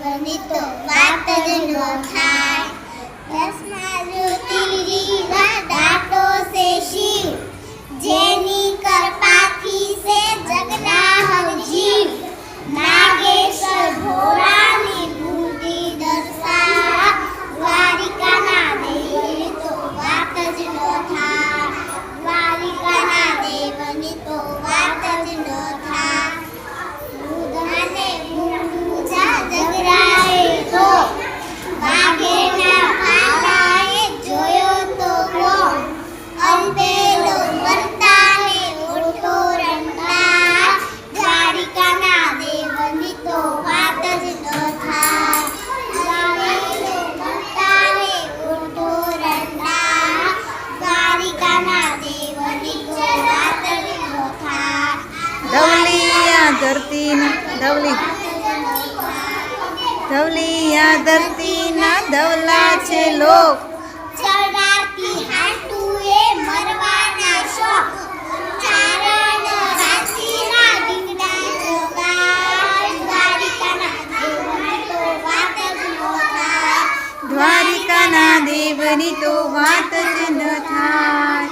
દેવની તો વાત જ ન થાય. 10મા જ્યોતિર્લિંગમાં દાટો છે શિવ, જેની કૃપાથી છે જગના હરજીવ. નાગેશ્વર ભોળાની બુદ્ધિ દર્શા, દ્વારિકાના દેવની તો વાત જ ન થાય. દ્વારિકાના દેવની તો વાત જ ન થાય. બુધાને બુંજા જગરાએ તો, વાઘેના પાલાએ જોયો તો કોણ. અલબેલો મરતાને ઓઠો રંગતા, દ્વારિકાના દેવની તો વાત જ ન થાય. અલબેલો મરતાને ઓઠો રંગતા, દ્વારિકાના દેવની તો વાત જ ન થાય. ધવલિયા ધરતીના ધવલિયા ધરતીના ધવલા છે લોક. ચડાતી હાટુએ મરવાના શોખ, ચારણ હાથીના ડીંગડા જોગાર. દ્વારિકાના દેવની તો વાત જ ન થાય. દ્વારિકાના દેવની તો વાત જ ન થાય.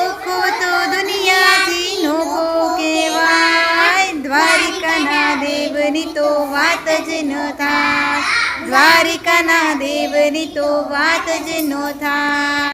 ઓખો તો દુનિયાથી નોખો કહેવાય, દ્વારિકાના દેવની તો વાત જ ન થાય. દ્વારિકાના દેવની તો વાત જ ન થાય.